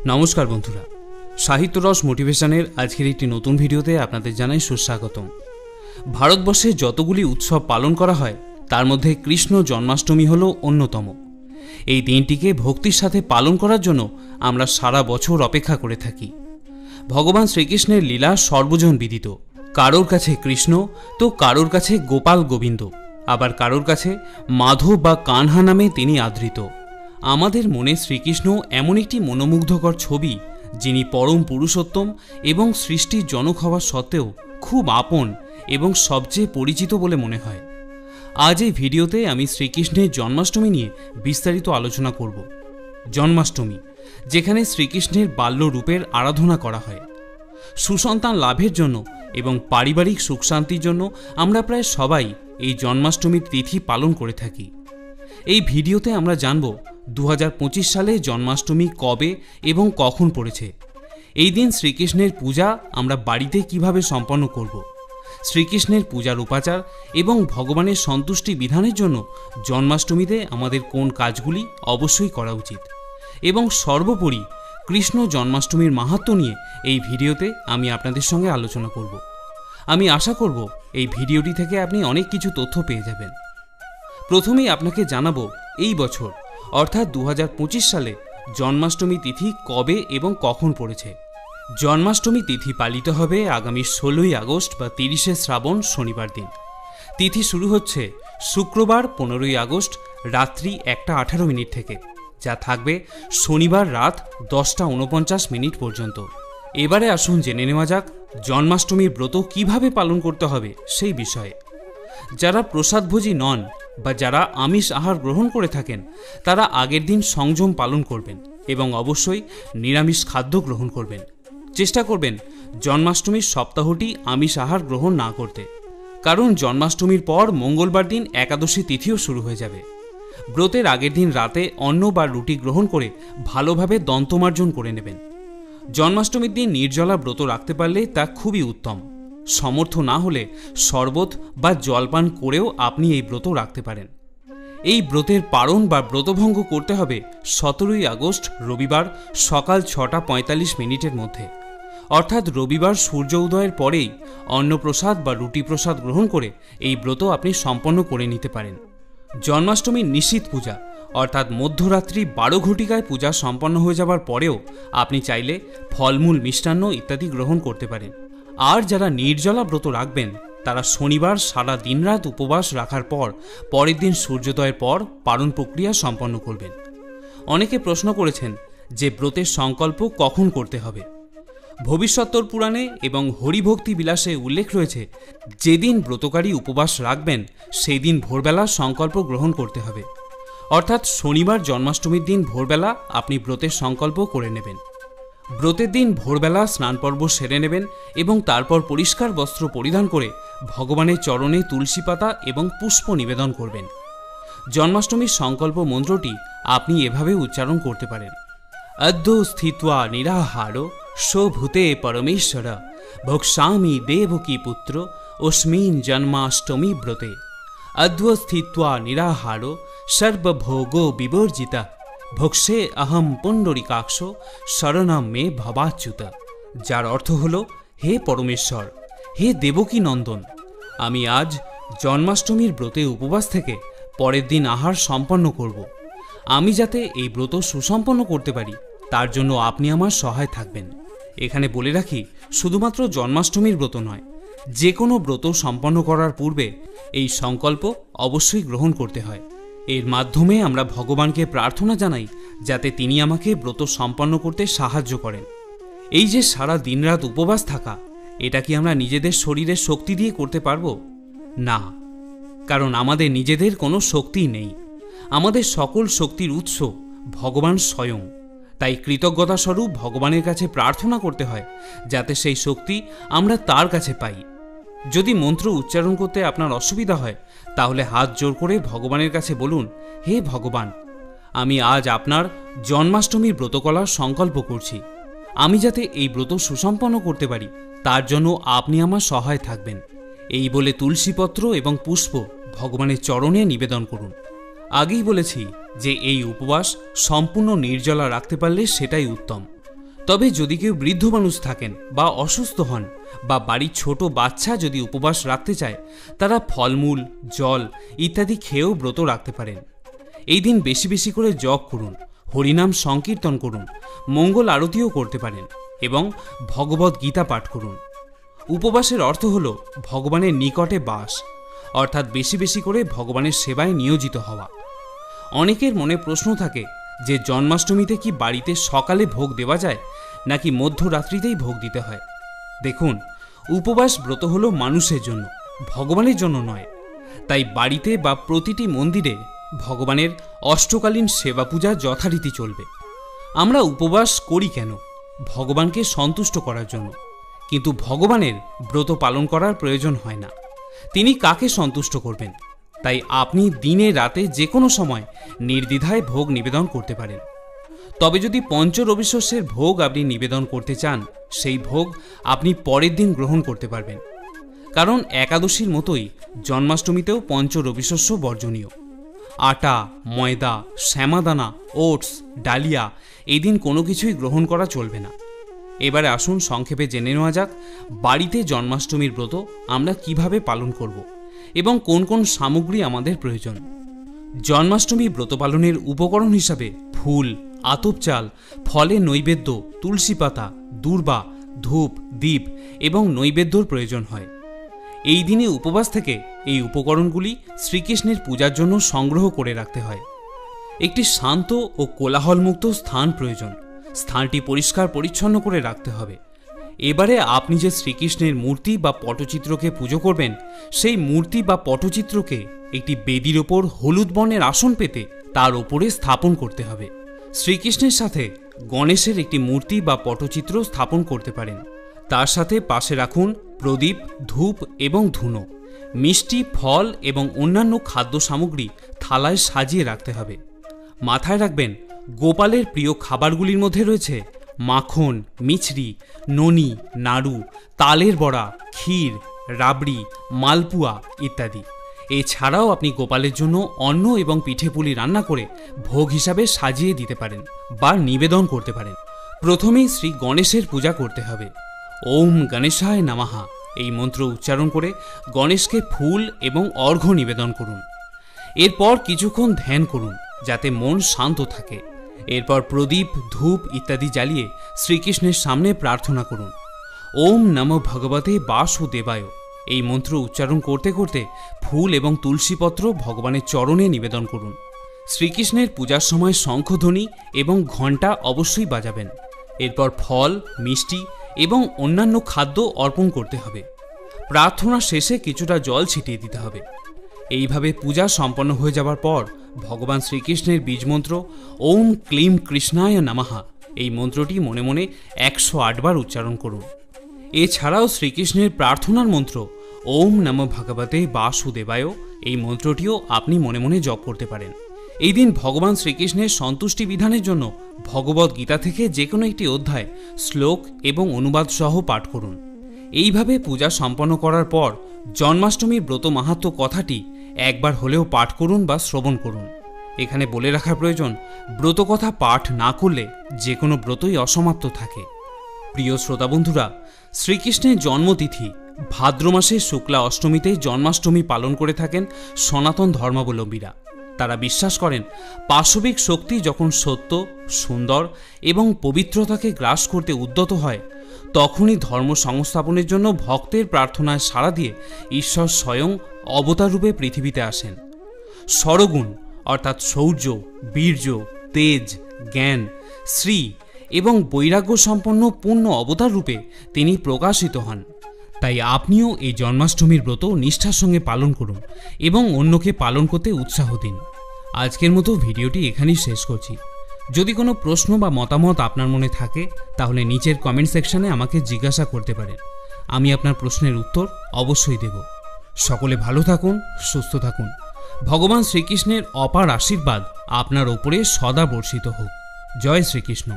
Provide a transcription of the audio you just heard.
নমস্কার বন্ধুরা, সাহিত্য রস মোটিভেশনের আজকের একটি নতুন ভিডিওতে আপনাদের জানাই সুস্বাগতম। ভারতবর্ষে যতগুলি উৎসব পালন করা হয় তার মধ্যে কৃষ্ণ জন্মাষ্টমী হল অন্যতম। এই দিনটিকে ভক্তির সাথে পালন করার জন্য আমরা সারা বছর অপেক্ষা করে থাকি। ভগবান শ্রীকৃষ্ণের লীলা সর্বজন বিদিত। কারোর কাছে কৃষ্ণ তো কারোর কাছে গোপাল গোবিন্দ, আবার কারোর কাছে মাধব বা কানহা নামে তিনি আদৃত। আমাদের মনে শ্রীকৃষ্ণ এমন একটি মনোমুগ্ধকর ছবি, যিনি পরম পুরুষোত্তম এবং সৃষ্টির জনক হওয়া সত্ত্বেও খুব আপন এবং সবচেয়ে পরিচিত বলে মনে হয়। আজ এই ভিডিওতে আমি শ্রীকৃষ্ণের জন্মাষ্টমী নিয়ে বিস্তারিত আলোচনা করব। জন্মাষ্টমী, যেখানে শ্রীকৃষ্ণের বাল্য রূপের আরাধনা করা হয়। সুসন্তান লাভের জন্য এবং পারিবারিক সুখ শান্তির জন্য আমরা প্রায় সবাই এই জন্মাষ্টমীর তিথি পালন করে থাকি। এই ভিডিওতে আমরা জানব 2025 সালে জন্মাষ্টমী কবে এবং কখন পড়েছে। এই দিন শ্রীকৃষ্ণের পূজা আমরা বাড়িতে কিভাবে সম্পন্ন করব, শ্রীকৃষ্ণের পূজার উপাচার এবং ভগবানের সন্তুষ্টি বিধানের জন্য জন্মাষ্টমীতে আমাদের কোন কাজগুলি অবশ্যই করা উচিত, এবং সর্বোপরি কৃষ্ণ জন্মাষ্টমীর মাহাত্ম্য নিয়ে এই ভিডিওতে আমি আপনাদের সঙ্গে আলোচনা করব। আমি আশা করব এই ভিডিওটি থেকে আপনি অনেক কিছু তথ্য পেয়ে যাবেন। প্রথমেই আপনাকে জানাবো এই বছর অর্থাৎ 2025 সালে জন্মাষ্টমী তিথি কবে এবং কখন পড়েছে। জন্মাষ্টমী তিথি পালিত হবে আগামী 16ই আগস্ট বা 30শে শ্রাবণ শনিবার দিন। তিথি শুরু হচ্ছে শুক্রবার 15ই আগস্ট রাত্রি 1:18 থেকে, যা থাকবে শনিবার রাত 10:49 পর্যন্ত। এবারে আসুন জেনে নেওয়া যাক জন্মাষ্টমীর ব্রত কিভাবে পালন করতে হবে সেই বিষয়ে। যারা প্রসাদভোজী নন বা যারা আমিষ আহার গ্রহণ করে থাকেন তারা আগের দিন সংযম পালন করবেন এবং অবশ্যই নিরামিষ খাদ্য গ্রহণ করবেন। চেষ্টা করবেন জন্মাষ্টমীর সপ্তাহটি আমিষ আহার গ্রহণ না করতে, কারণ জন্মাষ্টমীর পর মঙ্গলবার দিন একাদশী তিথিও শুরু হয়ে যাবে। ব্রতের আগের দিন রাতে অন্ন বা রুটি গ্রহণ করে ভালোভাবে দন্তমার্জন করে নেবেন। জন্মাষ্টমীর দিন নির্জলা ব্রত রাখতে পারলে তা খুবই উত্তম। সমর্থ না হলে শরবত বা জলপান করেও আপনি এই ব্রত রাখতে পারেন। এই ব্রতের পারণ বা ব্রতভঙ্গ করতে হবে 17ই আগস্ট রবিবার সকাল 6:45 মধ্যে, অর্থাৎ রবিবার সূর্য উদয়ের পরেই অন্নপ্রসাদ বা রুটি প্রসাদ গ্রহণ করে এই ব্রত আপনি সম্পন্ন করে নিতে পারেন। জন্মাষ্টমীর নিশীথ পূজা অর্থাৎ মধ্যরাত্রি 12 ঘটিকায় পূজা সম্পন্ন হয়ে যাবার পরেও আপনি চাইলে ফলমূল মিষ্টান্ন ইত্যাদি গ্রহণ করতে পারেন। আর যারা নির্জলা ব্রত রাখবেন তারা শনিবার সারা দিনরাত উপবাস রাখার পর পরের দিন সূর্যোদয়ের পর পালন প্রক্রিয়া সম্পন্ন করবেন। অনেকে প্রশ্ন করেছেন যে ব্রতের সংকল্প কখন করতে হবে। ভবিষ্যত্তর পুরাণে এবং হরিভক্তি বিলাসে উল্লেখ রয়েছে, যেদিন ব্রতকারী উপবাস রাখবেন সেই দিন ভোরবেলা সংকল্প গ্রহণ করতে হবে। অর্থাৎ শনিবার জন্মাষ্টমীর দিন ভোরবেলা আপনি ব্রতের সংকল্প করে নেবেন। ব্রতের দিন ভোরবেলা স্নান পর্ব সেরে নেবেন এবং তারপর পরিষ্কার বস্ত্র পরিধান করে ভগবানের চরণে তুলসী পাতা এবং পুষ্প নিবেদন করবেন। জন্মাষ্টমীর সংকল্প মন্ত্রটি আপনি এভাবে উচ্চারণ করতে পারেন: অদ্য স্থিত্বা নিরাহার শোভূতে পরমেশ্বর ভোক্সামি দেবকী পুত্র অস্মিন জন্মাষ্টমী ব্রতে। অদ্য স্থিত্বা নিরাহার সর্বভোগ বিবর্জিতা ভোক্সে অহম পুণ্ডরিকাক্ষ শরণম মে ভবাচ্যুত। যার অর্থ হল, হে পরমেশ্বর, হে দেবকী নন্দন, আমি আজ জন্মাষ্টমীর ব্রতে উপবাস থেকে পরের দিন আহার সম্পন্ন করব। আমি যাতে এই ব্রত সুসম্পন্ন করতে পারি তার জন্য আপনি আমার সহায় থাকবেন। এখানে বলে রাখি, শুধুমাত্র জন্মাষ্টমীর ব্রত নয়, যে কোনো ব্রত সম্পন্ন করার পূর্বে এই সংকল্প অবশ্যই গ্রহণ করতে হয়। এর মাধ্যমে আমরা ভগবানকে প্রার্থনা জানাই যাতে তিনি আমাকে ব্রত সম্পন্ন করতে সাহায্য করেন। এই যে সারা দিনরাত উপবাস থাকা, এটা কি আমরা নিজেদের শরীরের শক্তি দিয়ে করতে পারবো? না, কারণ আমাদের নিজেদের কোনো শক্তি নেই। আমাদের সকল শক্তির উৎস ভগবান স্বয়ং। তাই কৃতজ্ঞতা স্বরূপ ভগবানের কাছে প্রার্থনা করতে হয় যাতে সেই শক্তি আমরা তার কাছে পাই। যদি মন্ত্র উচ্চারণ করতে আপনার অসুবিধা হয় তাহলে হাত জোর করে ভগবানের কাছে বলুন, হে ভগবান, আমি আজ আপনার জন্মাষ্টমীর ব্রত করার সংকল্প করছি। আমি যাতে এই ব্রত সুসম্পন্ন করতে পারি তার জন্য আপনি আমার সহায় থাকবেন। এই বলে তুলসীপত্র এবং পুষ্প ভগবানের চরণে নিবেদন করুন। আগেই বলেছি যে এই উপবাস সম্পূর্ণ নির্জলা রাখতে পারলে সেটাই উত্তম। তবে যদি কেউ বৃদ্ধ মানুষ থাকেন বা অসুস্থ হন বা বাড়ির ছোট বাচ্চা যদি উপবাস রাখতে চায়, তারা ফলমূল, জল ইত্যাদি খেয়েও ব্রত রাখতে পারেন। এই দিন বেশি বেশি করে জপ করুন, হরিনাম সংকীর্তন করুন, মঙ্গল আরতিও করতে পারেন এবং ভগবদ গীতা পাঠ করুন। উপবাসের অর্থ হল ভগবানের নিকটে বাস, অর্থাৎ বেশি বেশি করে ভগবানের সেবায় নিয়োজিত হওয়া। অনেকের মনে প্রশ্ন থাকে যে জন্মাষ্টমীতে কি বাড়িতে সকালে ভোগ দেওয়া যায় নাকি মধ্যরাত্রিতেই ভোগ দিতে হয়। দেখুন, উপবাস ব্রত হলো মানুষের জন্য, ভগবানের জন্য নয়। তাই বাড়িতে বা প্রতিটি মন্দিরে ভগবানের অষ্টকালীন সেবা পূজা যথারীতি চলবে। আমরা উপবাস করি কেন? ভগবানকে সন্তুষ্ট করার জন্য। কিন্তু ভগবানের ব্রত পালন করার প্রয়োজন হয় না। তিনি কাকে সন্তুষ্ট করবেন? তাই আপনি দিনে রাতে যে কোনো সময় নির্দ্বিধায় ভোগ নিবেদন করতে পারেন। তবে যদি পঞ্চ রবিশস্যের ভোগ আপনি নিবেদন করতে চান, সেই ভোগ আপনি পরের দিন গ্রহণ করতে পারবেন। কারণ একাদশীর মতোই জন্মাষ্টমীতেও পঞ্চ রবিশস্য বর্জনীয়। আটা, ময়দা, শ্যামাদানা, ওটস, ডালিয়া এই দিন কোনো কিছুই গ্রহণ করা চলবে না। এবারে আসুন সংক্ষেপে জেনে নেওয়া যাক বাড়িতে জন্মাষ্টমীর ব্রত আমরা কিভাবে পালন করব এবং কোন কোন সামগ্রী আমাদের প্রয়োজন। জন্মাষ্টমী ব্রত পালনের উপকরণ হিসাবে ফুল, আতপ চাল, ফলের নৈবেদ্য, তুলসী পাতা, দূর্বা, ধূপ, দীপ এবং নৈবেদ্যর প্রয়োজন হয়। এই দিনে উপবাস থেকে এই উপকরণগুলি শ্রীকৃষ্ণের পূজার জন্য সংগ্রহ করে রাখতে হয়। একটি শান্ত ও কোলাহলমুক্ত স্থান প্রয়োজন। স্থানটি পরিষ্কার পরিচ্ছন্ন করে রাখতে হবে। এবারে আপনি যে শ্রীকৃষ্ণের মূর্তি বা পটচিত্রকে পুজো করবেন, সেই মূর্তি বা পটচিত্রকে একটি বেদির ওপর হলুদ বর্ণের আসন পেতে তার ওপরে স্থাপন করতে হবে। শ্রীকৃষ্ণের সাথে গণেশের একটি মূর্তি বা পটচিত্র স্থাপন করতে পারেন। তার সাথে পাশে রাখুন প্রদীপ, ধূপ এবং ধুনো। মিষ্টি, ফল এবং অন্যান্য খাদ্য সামগ্রী থালায় সাজিয়ে রাখতে হবে। মাথায় রাখবেন, গোপালের প্রিয় খাবারগুলির মধ্যে রয়েছে মাখন, মিছরি, ননি, নাড়ু, তালের বড়া, ক্ষীর, রাবড়ি, মালপুয়া ইত্যাদি। এছাড়াও আপনি গোপালের জন্য অন্ন এবং পিঠেপুলি রান্না করে ভোগ হিসাবে সাজিয়ে দিতে পারেন বা নিবেদন করতে পারেন। প্রথমেই শ্রী গণেশের পূজা করতে হবে। ওম গণেশায় নমঃ এই মন্ত্র উচ্চারণ করে গণেশকে ফুল এবং অর্ঘ্য নিবেদন করুন। এরপর কিছুক্ষণ ধ্যান করুন যাতে মন শান্ত থাকে। এরপর প্রদীপ, ধূপ ইত্যাদি জ্বালিয়ে শ্রীকৃষ্ণের সামনে প্রার্থনা করুন। ওম নমো ভগবতে বাসুদেবায় এই মন্ত্র উচ্চারণ করতে করতে ফুল এবং তুলসীপত্র ভগবানের চরণে নিবেদন করুন। শ্রীকৃষ্ণের পূজার সময় শঙ্খধ্বনি এবং ঘণ্টা অবশ্যই বাজাবেন। এরপর ফল, মিষ্টি এবং অন্যান্য খাদ্য অর্পণ করতে হবে। প্রার্থনা শেষে কিছুটা জল ছিটিয়ে দিতে হবে। এইভাবে পূজা সম্পন্ন হয়ে যাবার পর ভগবান শ্রীকৃষ্ণের বীজমন্ত্র ওম ক্লিম কৃষ্ণায় নমঃ এই মন্ত্রটি মনে মনে 108 বার উচ্চারণ করুন। এছাড়াও শ্রীকৃষ্ণের প্রার্থনার মন্ত্র ওম নমো ভগবতে বাসুদেবায় এই মন্ত্রটিও আপনি মনে মনে জপ করতে পারেন। এই দিন ভগবান শ্রীকৃষ্ণের সন্তুষ্টি বিধানের জন্য ভগবদ গীতা থেকে যে কোনো একটি অধ্যায়, শ্লোক এবং অনুবাদ সহ পাঠ করুন। এইভাবে পূজা সম্পন্ন করার পর জন্মাষ্টমীর ব্রত মাহাত্ম্য কথাটি একবার হলেও পাঠ করুন বা শ্রবণ করুন। এখানে বলে রাখা প্রয়োজন, ব্রতকথা পাঠ না করলে যে কোনো ব্রতই অসমাপ্ত থাকে। প্রিয় শ্রোতা বন্ধুরা, শ্রীকৃষ্ণের জন্মতিথি ভাদ্র মাসের শুক্লা অষ্টমীতে জন্মাষ্টমী পালন করে থাকেন সনাতন ধর্মাবলম্বীরা। তারা বিশ্বাস করেন, পাশবিক শক্তি যখন সত্য, সুন্দর এবং পবিত্রতাকে গ্রাস করতে উদ্যত হয়, তখনই ধর্ম সংস্থাপনের জন্য ভক্তের প্রার্থনায় সাড়া দিয়ে ঈশ্বর স্বয়ং অবতার রূপে পৃথিবীতে আসেন। ষড়গুণ অর্থাৎ শৌর্য, বীর্য, তেজ, জ্ঞান, শ্রী এবং বৈরাগ্য সম্পন্ন পূর্ণ অবতার রূপে তিনি প্রকাশিত হন। তাই আপনিও এই জন্মাষ্টমীর ব্রত নিষ্ঠার সঙ্গে পালন করুন এবং অন্যকে পালন করতে উৎসাহ দিন। আজকের মতো ভিডিওটি এখানেই শেষ করছি। যদি কোনো প্রশ্ন বা মতামত আপনার মনে থাকে তাহলে নিচের কমেন্ট সেকশনে আমাকে জিজ্ঞাসা করতে পারেন। আমি আপনার প্রশ্নের উত্তর অবশ্যই দেব। সকলে ভালো থাকুন, সুস্থ থাকুন। ভগবান শ্রীকৃষ্ণের অপার আশীর্বাদ আপনার ওপরে সদা বর্ষিত হোক। জয় শ্রীকৃষ্ণ।